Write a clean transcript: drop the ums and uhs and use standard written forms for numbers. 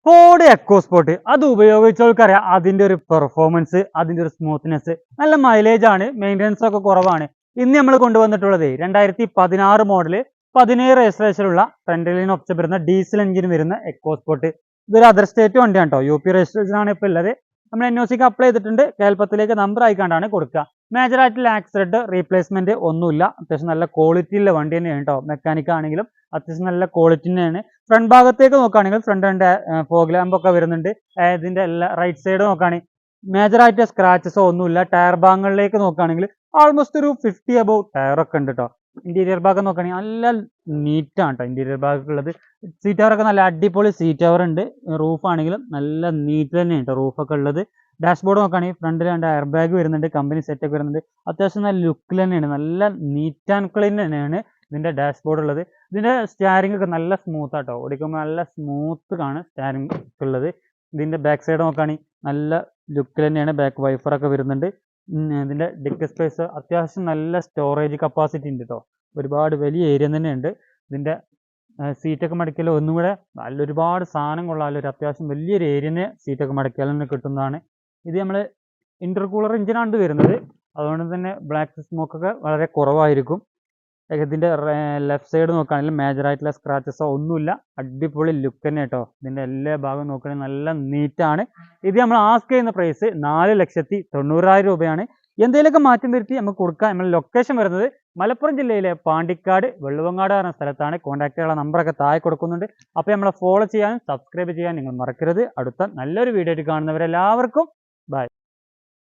Ford EcoSport അത് ഉപയോഗിച്ചവർക്കറിയാം അതിന്റെ ഒരു പെർഫോമൻസ്, അതിന്റെ ഒരു സ്മൂത്ത്നെസ്, നല്ല മൈലേജ് ആണ്, മെയിൻ്റനൻസ് ഒക്കെ കുറവാണ്. ഇന്ന് നമ്മൾ കൊണ്ടുവന്നിട്ടുള്ളത് 2016 മോഡല് 17 രജിസ്ട്രേഷനുള്ള ഫ്രണ്ടിലിന് ഒപ്ഷൻ വരുന്ന ഡീസൽ എഞ്ചിൻ വരുന്ന എക്കോസ്പോർട്ട്. ഇതൊരു അതർ സ്റ്റേറ്റ് വണ്ടിയാണ് കേട്ടോ, UP രജിസ്ട്രേഷൻ ആണ് ഇപ്പോൾ ഉള്ളത്. നമ്മൾ NOC അപ്ലൈ ചെയ്തിട്ടുണ്ട്, കേരളത്തിലേക്ക് നമ്പർ ആയിക്കാണ്ടാണ് കൊടുക്കുക. മേജർ ആയിട്ടുള്ള ആക്സിഡന്റ് റീപ്ലേസ്മെന്റ് ഒന്നുമില്ല, അത്യാവശ്യം നല്ല ക്വാളിറ്റിയുള്ള വണ്ടി തന്നെയാണ് കേട്ടോ. മെക്കാനിക് ആണെങ്കിലും അത്യാവശ്യം നല്ല ക്വാളിറ്റി തന്നെയാണ്. ഫ്രണ്ട് ഭാഗത്തേക്ക് നോക്കുകയാണെങ്കിൽ ഫ്രണ്ട് രണ്ട് ഫോഗ് ലാമ്പ് ഒക്കെ വരുന്നുണ്ട്. ഇതിന്റെ എല്ലാ റൈറ്റ് സൈഡ് നോക്കുകയാണെങ്കിൽ മേജർ ആയിട്ട് സ്ക്രാച്ചസോ ഒന്നുമില്ല. ടയർ ഭാഗങ്ങളിലേക്ക് നോക്കുകയാണെങ്കിൽ ആൾമോസ്റ്റ് ഒരു 50 അബവ് ടയർ ഒക്കെ ഉണ്ട് കേട്ടോ. ഇന്റീരിയർ ഭാഗം നോക്കുകയാണെങ്കിൽ നല്ല നീറ്റാണ് കേട്ടോ ഇന്റീരിയർ ഭാഗമൊക്കെ ഉള്ളത്. സീറ്റ് കവറൊക്കെ നല്ല അടിപൊളി സീറ്റ് കവർ ഉണ്ട്. റൂഫ് ആണെങ്കിലും നല്ല നീറ്റ് തന്നെയാണ് കേട്ടോ റൂഫൊക്കെ ഉള്ളത്. ഡാഷ്ബോർഡ് നോക്കുകയാണെങ്കിൽ ഫ്രണ്ടിൽ രണ്ട് എയർ ബാഗ് വരുന്നുണ്ട്, കമ്പനി സെറ്റ് ഒക്കെ വരുന്നുണ്ട്. അത്യാവശ്യം നല്ല ലുക്കിൽ തന്നെയാണ്, നല്ല നീറ്റ് ആൻഡ് ക്ലീൻ തന്നെയാണ് ഇതിന്റെ ഡാഷ്ബോർഡ് ഉള്ളത്. ഇതിന്റെ സ്റ്റാരിംഗ് ഒക്കെ നല്ല സ്മൂത്ത് ആട്ടോ, ഓടിക്കുമ്പോൾ നല്ല സ്മൂത്ത് ആണ് സ്റ്റാരിംഗ് ഉള്ളത്. ഇതിന്റെ ബാക്ക് സൈഡ് നോക്കുകയാണെങ്കിൽ നല്ല ലുക്കിൽ തന്നെയാണ്, ബാക്ക് വൈഫറൊക്കെ വരുന്നുണ്ട്. ഇതിന്റെ ഡിക്ക് സ്പേസ് അത്യാവശ്യം നല്ല സ്റ്റോറേജ് കപ്പാസിറ്റി ഉണ്ട് കേട്ടോ, ഒരുപാട് വലിയ ഏരിയ തന്നെയുണ്ട്. ഇതിന്റെ സീറ്റൊക്കെ മടക്കിയാൽ ഒന്നും കൂടെ നല്ല ഒരുപാട് സാധനം കൊള്ളാമല്ലോ, ഒരു അത്യാവശ്യം വലിയൊരു ഏരിയനെ സീറ്റൊക്കെ മടക്കിയാൽ തന്നെ കിട്ടുന്നതാണ്. ഇത് നമ്മൾ ഇന്റർകൂളർ എഞ്ചിനാണ് ഇത് വരുന്നത്, അതുകൊണ്ട് തന്നെ ബ്ലാക്ക് സ്മോക്കൊക്കെ വളരെ കുറവായിരിക്കും. ഇതിന്റെ ലെഫ്റ്റ് സൈഡ് നോക്കുകയാണെങ്കിൽ മേജർ ആയിട്ടുള്ള സ്ക്രാച്ചസോ ഒന്നുമില്ല, അടിപൊളി ലുക്ക് തന്നെ കേട്ടോ. ഇതിന്റെ എല്ലാ ഭാഗവും നോക്കുകയാണെങ്കിൽ നല്ല നീറ്റാണ്. ഇത് നമ്മൾ ആസ്ക് ചെയ്യുന്ന പ്രൈസ് 4,90,000 രൂപയാണ്. എന്തെങ്കിലുമൊക്കെ മാറ്റം വരുത്തി നമുക്ക് കൊടുക്കാം. നമ്മൾ ലൊക്കേഷൻ വരുന്നത് മലപ്പുറം ജില്ലയിലെ പാണ്ടിക്കാട് വെള്ളുവങ്ങാട് എന്ന സ്ഥലത്താണ്. കോൺടാക്ട് ചെയ്യാനുള്ള നമ്പറൊക്കെ താഴെ കൊടുക്കുന്നുണ്ട്. അപ്പോൾ നമ്മളെ ഫോളോ ചെയ്യാനും സബ്സ്ക്രൈബ് ചെയ്യാൻ നിങ്ങൾ മറക്കരുത്. അടുത്ത നല്ലൊരു വീഡിയോ ആയിട്ട് കാണുന്നവരെല്ലാവർക്കും ബൈ.